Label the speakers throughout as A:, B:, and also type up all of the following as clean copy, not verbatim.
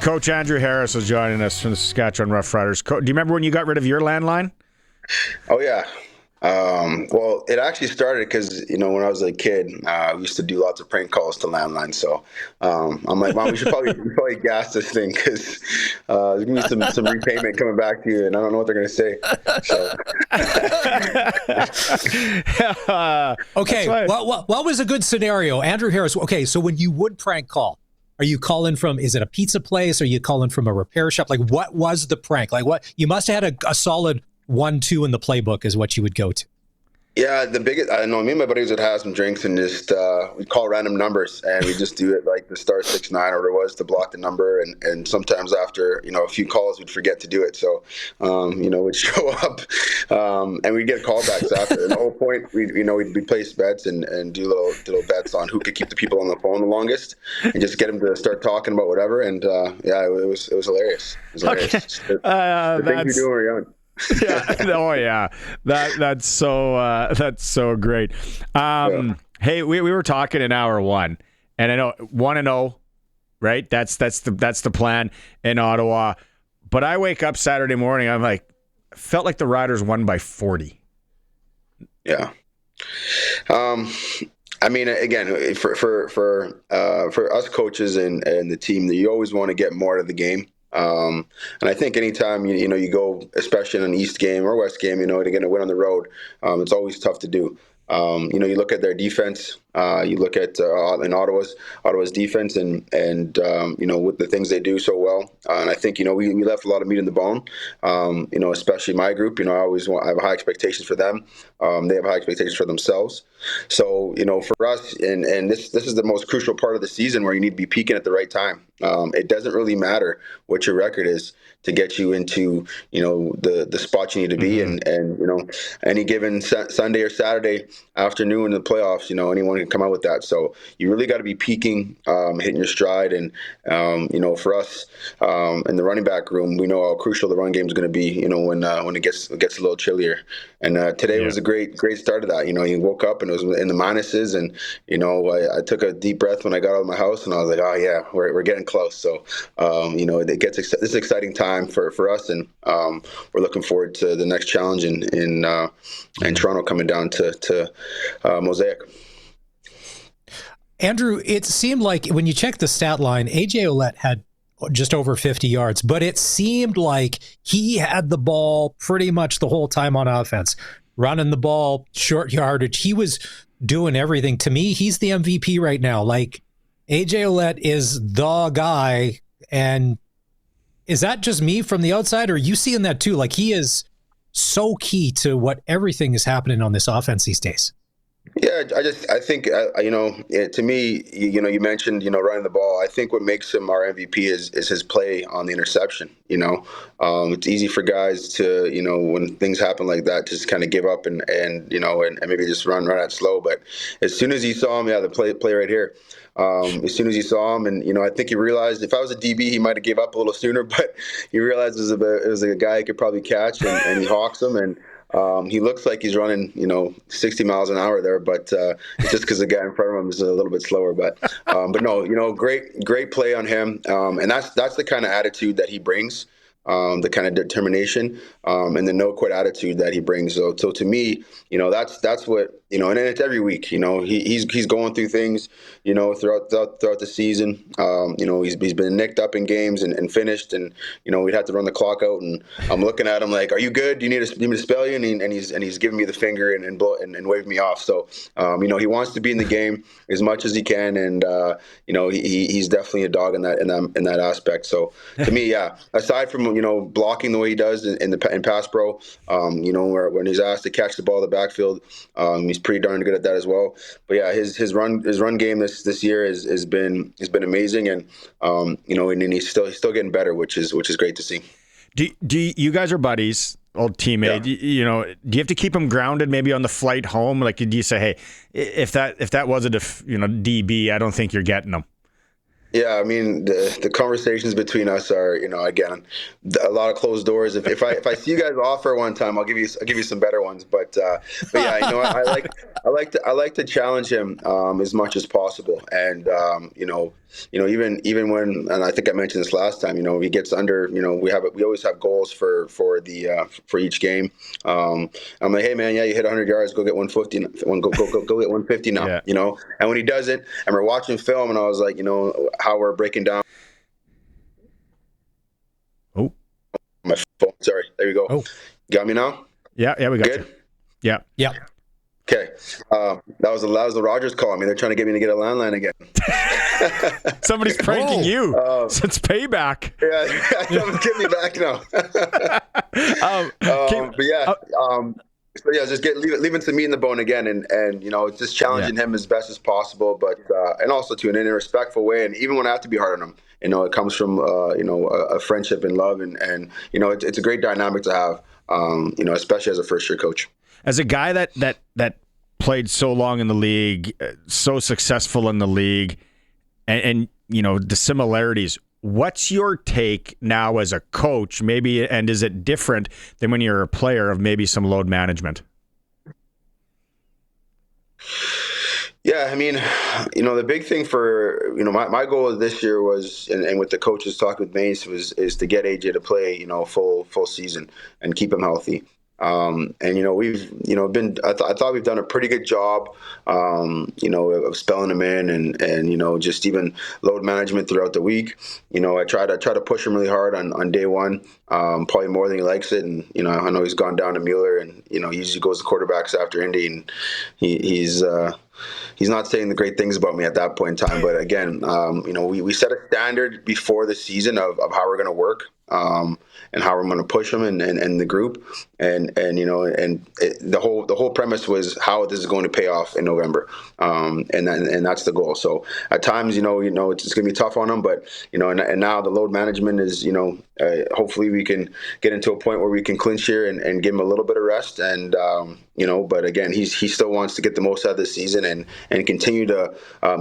A: Coach Andrew Harris is joining us from the Saskatchewan Roughriders. Do you remember when you got rid of your landline?
B: Oh, yeah. Well, it actually started because, when I was a kid, we used to do lots of prank calls to landlines. So I'm like, Mom, we should probably gas this thing because there's going to be some repayment coming back to you, and I don't know what they're going to say. So.
C: Okay, what was a good scenario? Andrew Harris, okay, so when you would prank call, are you calling from, is it a pizza place? Are you calling from a repair shop? Like, what was the prank? Like, what? You must have had a solid 1-2 in the playbook is what you would go to.
B: Yeah, the biggest, I know me and my buddies would have some drinks and just, we'd call random numbers and we just do it like the star 69 or whatever it was to block the number. And sometimes after, a few calls, we'd forget to do it. So, we'd show up, and we'd get callbacks after. And the whole point, we'd place bets and do little bets on who could keep the people on the phone the longest and just get them to start talking about whatever. And, it was hilarious. It was hilarious.
A: Okay.
B: The things we do when we're young.
A: Yeah. Oh yeah. That's so great. Hey, we were talking in hour one, and I know 1-0, right? That's the plan in Ottawa. But I wake up Saturday morning, I'm like, felt like the Riders won by 40.
B: Yeah. I mean, again, for us coaches and the team, you always want to get more out of the game. And I think anytime you go, especially in an East game or West game, to get a win on the road, it's always tough to do. You look at their defense. You look at in Ottawa's defense, and with the things they do so well. And I think we left a lot of meat in the bone. Especially my group. I have high expectations for them. They have high expectations for themselves. So for us, and this is the most crucial part of the season where you need to be peaking at the right time. It doesn't really matter what your record is to get you into the spot you need to be, and any given Sunday or Saturday afternoon in the playoffs, anyone can come out with that. So you really got to be peaking, hitting your stride, and for us in the running back room, we know how crucial the run game is going to be. When it gets a little chillier, and today was a great start of that. You woke up and it was in the minuses, and I took a deep breath when I got out of my house, and I was like, oh yeah, we're getting close. So it gets this is an exciting time for us, and we're looking forward to the next challenge in Toronto coming down to Mosaic.
C: Andrew, it seemed like when you check the stat line, AJ Ouellette had just over 50 yards, but it seemed like he had the ball pretty much the whole time on offense, running the ball, short yardage. He was doing everything. To me, he's the MVP right now. Like, AJ Ouellette is the guy. And is that just me from the outside, or are you seeing that too? Like, he is so key to what everything is happening on this offense these days.
B: Yeah, I think to me, you mentioned running the ball. I think what makes him our MVP is his play on the interception. It's easy for guys to when things happen like that to just kind of give up and maybe just run out slow. But as soon as he saw him, the play right here. As soon as he saw him, and I think he realized if I was a DB, he might have gave up a little sooner, but he realized it was a guy he could probably catch, and he hawks him, and he looks like he's running 60 miles an hour there, but it's just because the guy in front of him is a little bit slower. But no, great play on him, and that's the kind of attitude that he brings. The kind of determination and the no quit attitude that he brings. So to me, that's what and it's every week. He's going through things throughout the season. He's been nicked up in games and finished, and we'd have to run the clock out. And I'm looking at him like, "Are you good? Do you need me to spell you?" And he's giving me the finger and waving me off. So he wants to be in the game as much as he can, and he's definitely a dog in that aspect. So to me, aside from blocking the way he does in pass pro, when he's asked to catch the ball in the backfield, he's pretty darn good at that as well. But yeah, his run game this year has been amazing, and and he's still getting better, which is great to see.
A: Do you guys are buddies, old teammate? Yeah. Do you have to keep him grounded maybe on the flight home? Like, do you say, hey, if that was a DB, I don't think you're getting him?
B: Yeah, I mean the conversations between us are, again, a lot of closed doors. If I see you guys offer one time, I'll give you some better ones. But yeah, I like to challenge him as much as possible, and even when, and I think I mentioned this last time, he gets under, we always have goals for each game. I'm like, hey man, yeah, you hit 100 yards, go get 150, go get 150 now,
A: Yeah.
B: And when he does it, and we're watching film, and I was like, how we're breaking down.
A: Oh,
B: my phone. Sorry, there you go.
C: Oh,
B: got me now.
A: Yeah, we got
B: Good.
A: you. Yeah.
B: Okay, that was the Rogers calling me. They're trying to get me to get a landline again.
A: Somebody's pranking you. It's payback.
B: Yeah, get me back now. So yeah, just leaving some meat in the bone again, and just challenging him as best as possible, but and also to in a respectful way. And even when I have to be hard on him, it comes from a friendship and love, and it's a great dynamic to have. Especially as a first-year coach.
A: As a guy that played so long in the league, so successful in the league, and the similarities, what's your take now as a coach, maybe, and is it different than when you're a player of maybe some load management?
B: Yeah, I mean, the big thing for, my goal this year was, and with the coaches talk with Mace is to get AJ to play, full season and keep him healthy. And we've I thought we've done a pretty good job of spelling him in and just even load management throughout the week. I try to push him really hard on day one, probably more than he likes it. And I know he's gone down to Mueller, and he usually goes to quarterbacks after Indy, and he's not saying the great things about me at that point in time. But again, we set a standard before the season of how we're going to work. And how we're going to push them and the group, and the whole premise was how this is going to pay off in November, and that's the goal. So at times, it's going to be tough on them, but and now the load management is, hopefully we can get into a point where we can clinch here and give him a little bit of rest, and but again, he still wants to get the most out of this season and continue to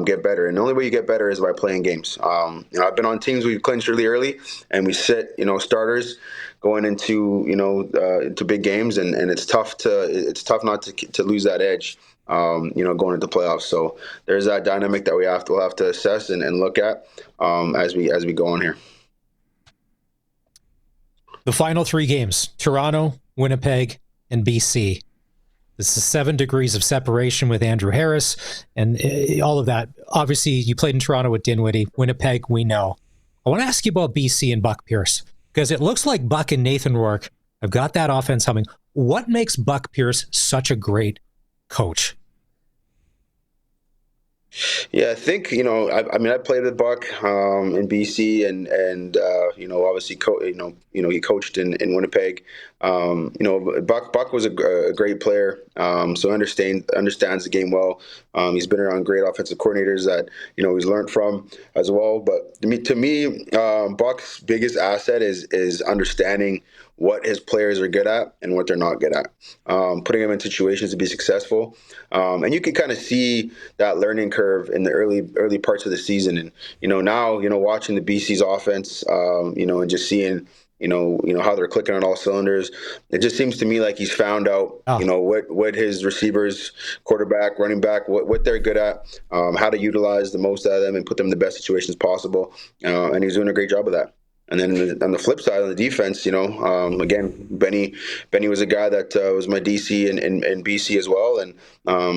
B: get better. And the only way you get better is by playing games. I've been on teams we've clinched really early, and we sit starters going into into big games, and it's tough not to lose that edge going into playoffs. So there's that dynamic that we'll have to assess and look at as we go on here.
C: The final three games: Toronto, Winnipeg, and BC. This is 7 degrees of separation with Andrew Harris and all of that. Obviously, you played in Toronto with Dinwiddie. Winnipeg, we know. I want to ask you about BC and Buck Pierce, because it looks like Buck and Nathan Rourke have got that offense humming. What makes Buck Pierce such a great coach?
B: Yeah, I think I played with Buck in BC, and obviously he coached in Winnipeg. Buck was a great player, so understands the game well. He's been around great offensive coordinators that he's learned from as well. But to me, Buck's biggest asset is understanding what his players are good at and what they're not good at, putting them in situations to be successful. And you can kind of see that learning curve in the early parts of the season. And, now, watching the BC's offense, and just seeing, how they're clicking on all cylinders. It just seems to me like he's found out, what his receivers, quarterback, running back, what they're good at, how to utilize the most out of them and put them in the best situations possible. And he's doing a great job of that. And then on the flip side, on the defense, again, Benny was a guy that was my DC in BC as well, and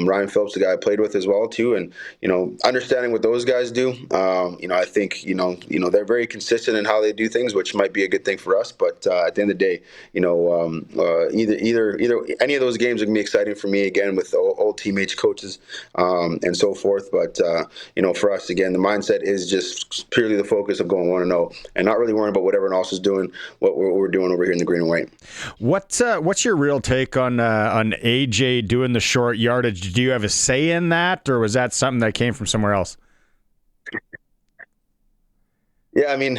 B: Ryan Phillips, the guy I played with as well too. And understanding what those guys do, I think they're very consistent in how they do things, which might be a good thing for us. But at the end of the day, either any of those games are gonna be exciting for me again with old teammates, coaches, and so forth. But for us, again, the mindset is just purely the focus of going 1-0 and not really worrying about what everyone else is doing, what we're doing over here in the green and white.
A: What's your real take on AJ doing the short yardage? Do you have a say in that, or was that something that came from somewhere else?
B: Yeah, I mean,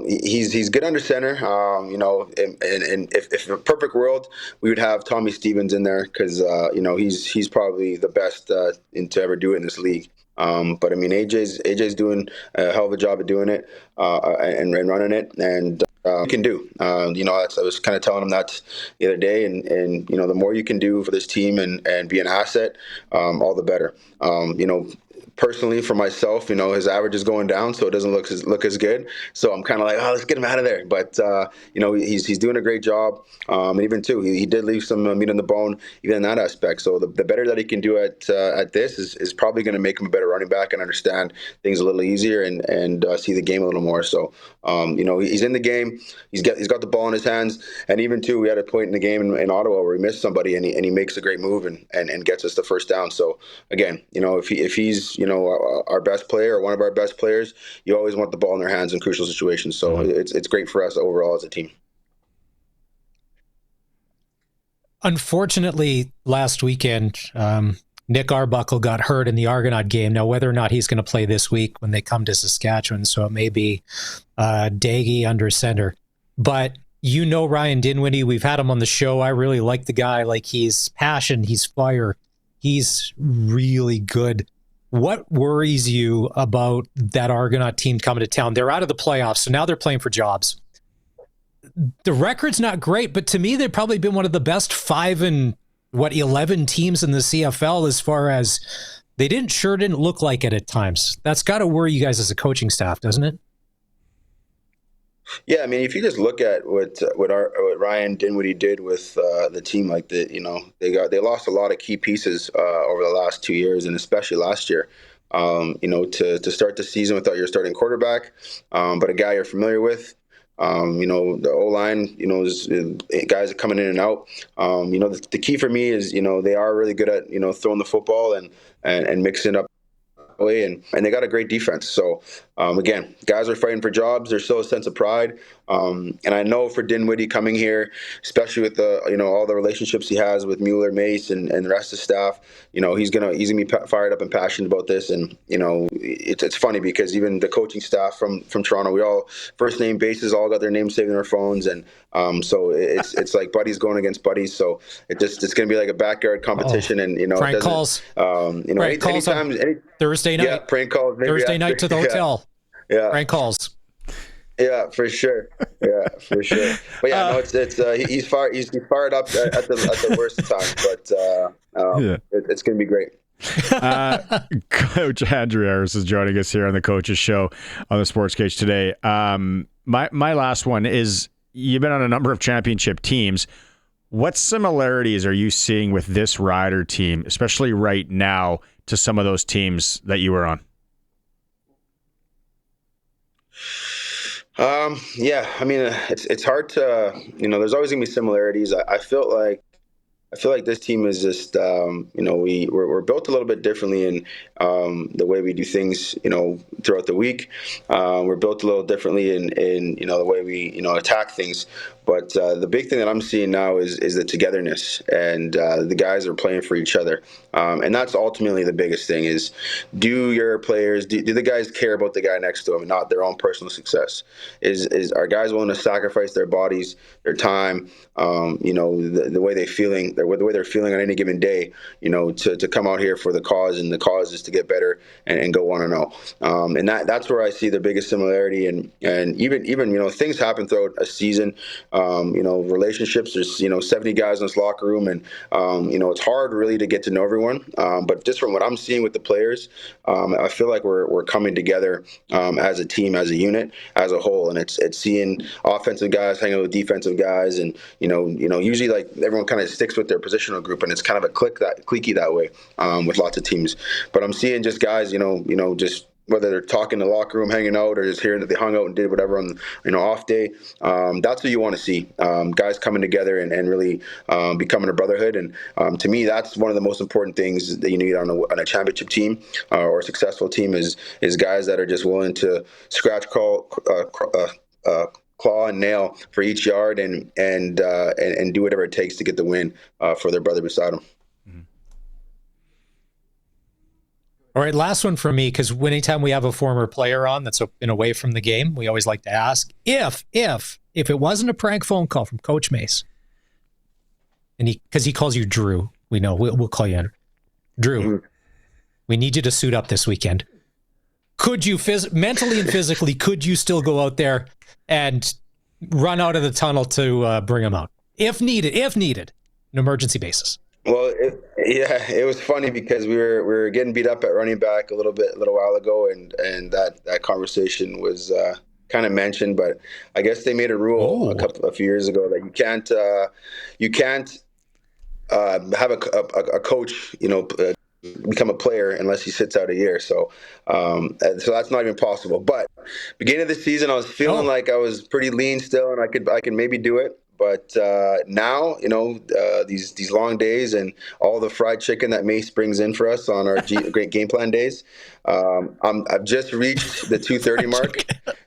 B: he's good under center. And if in a perfect world, we would have Tommy Stevens in there because he's probably the best to ever do it in this league. But I mean, AJ's doing a hell of a job of doing it and running it, and you can do. I was kind of telling him that the other day, and the more you can do for this team and be an asset, all the better. personally for myself, his average is going down, so it doesn't look as good. So I'm kind of like, let's get him out of there. But he's doing a great job. And even too, he did leave some meat on the bone, even in that aspect. So the better that he can do at this is probably going to make him a better running back and understand things a little easier and see the game a little more. So he's in the game. He's got the ball in his hands. And even too, we had a point in the game in Ottawa where he missed somebody and he makes a great move and gets us the first down. So again, if he's our best player or one of our best players, you always want the ball in their hands in crucial situations. So it's great for us overall as a team.
C: Unfortunately, last weekend, Nick Arbuckle got hurt in the Argonaut game. Now, whether or not he's going to play this week when they come to Saskatchewan, so it may be Daggy under center. But Ryan Dinwiddie, we've had him on the show. I really like the guy. Like, he's passion, he's fire, he's really good. What worries you about that Argonaut team coming to town? They're out of the playoffs, so now they're playing for jobs. The record's not great, but to me, they've probably been one of the best 11 teams in the CFL as far as they didn't look like it at times. That's got to worry you guys as a coaching staff, doesn't it?
B: Yeah, I mean, if you just look at what Ryan Dinwiddie did with the team, like they lost a lot of key pieces over the last 2 years, and especially last year. To start the season without your starting quarterback, but a guy you're familiar with. The O-line, guys are coming in and out. The key for me is, they are really good at, throwing the football and mixing up way, and they got a great defense. So again, guys are fighting for jobs. There's still a sense of pride, and I know for Dinwiddie coming here, especially with the all the relationships he has with Mueller, Mace, and the rest of the staff, he's gonna be fired up and passionate about this. And it's funny because even the coaching staff from Toronto, we all first name bases all got their names saved in their phones, and so it's like buddies going against buddies. So it's gonna be like a backyard competition, and
C: prank calls. Prank calls anytime, Thursday night.
B: Yeah, prank calls.
C: Thursday night to the hotel.
B: Yeah.
C: Prank calls.
B: Yeah, for sure. Yeah, for sure. But yeah, no, he's fired up at the worst time. But it's going to be great.
A: Coach Andrew Harris is joining us here on the Coaches Show on the SportsCage today. My last one is, you've been on a number of championship teams. What similarities are you seeing with this Rider team, especially right now, to some of those teams that you were on?
B: Yeah, I mean, it's hard to, there's always gonna be similarities. I feel like this team is just, we're built a little bit differently in the way we do things, throughout the week. We're built a little differently in the way we, attack things. But the big thing that I'm seeing now is the togetherness, and the guys are playing for each other. And that's ultimately the biggest thing is, do your players, do the guys care about the guy next to them and not their own personal success? Are guys willing to sacrifice their bodies, their time, the way the way they're feeling on any given day, to come out here for the cause, and the cause is to get better and go 1-0. And that's where I see the biggest similarity. And even things happen throughout a season. Relationships, there's 70 guys in this locker room, and it's hard really to get to know everyone. But just from what I'm seeing with the players, I feel like we're coming together as a team, as a unit, as a whole. And it's seeing offensive guys hanging with defensive guys, and usually like everyone kind of sticks with their positional group, and it's kind of a cliquey that way with lots of teams. But I'm seeing just guys, just whether they're talking in the locker room, hanging out, or just hearing that they hung out and did whatever on off day. That's what you want to see, guys coming together and really becoming a brotherhood. And to me, that's one of the most important things that you need on a championship team or a successful team is guys that are just willing to scratch, claw, and nail for each yard and do whatever it takes to get the win for their brother beside them.
C: All right, last one from me, because anytime we have a former player on that's been away from the game, we always like to ask if it wasn't a prank phone call from Coach Mace, and because he calls you Drew, we know we'll call you Andrew. Drew, we need you to suit up this weekend. Could you mentally and physically, could you still go out there and run out of the tunnel to bring him out if needed, an emergency basis?
B: Well, it was funny because we were getting beat up at running back a little while ago, and that conversation was kind of mentioned. But I guess they made a rule a few years ago that you can't have a coach, become a player unless he sits out a year. So that's not even possible. But beginning of the season, I was feeling like I was pretty lean still, and I could maybe do it. But now, these long days and all the fried chicken that Mace brings in for us on our great game plan days, I've just reached the 230 mark,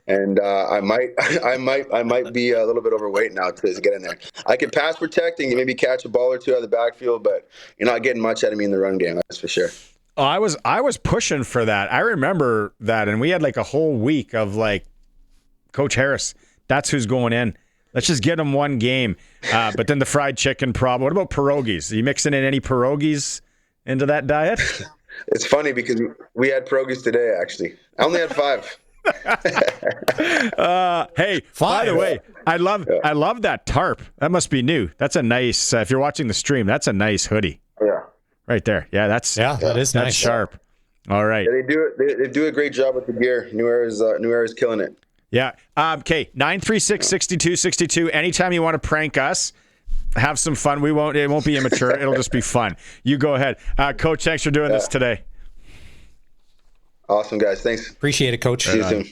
B: and I might be a little bit overweight now to get in there. I can pass protect and maybe catch a ball or two out of the backfield, but you're not getting much out of me in the run game. That's for sure.
A: Oh, I was pushing for that. I remember that, and we had like a whole week of like, Coach Harris, that's who's going in. Let's just get him one game. But then the fried chicken problem. What about pierogies? Are you mixing in any pierogies into that diet?
B: It's funny because we had pierogies today, actually. I only had 5.
A: Hey, by the way, I love that tarp. That must be new. That's a nice, if you're watching the stream, that's a nice hoodie.
B: Yeah.
A: Right there. Yeah, that is
C: nice.
A: That's sharp. All right.
B: Yeah, they do a great job with the gear. New Era's killing it.
A: Yeah. Okay. 936-6262. Anytime you want to prank us, have some fun. It won't be immature. It'll just be fun. You go ahead. Coach, thanks for doing this today.
B: Awesome, guys. Thanks.
C: Appreciate it, Coach.
B: See you soon.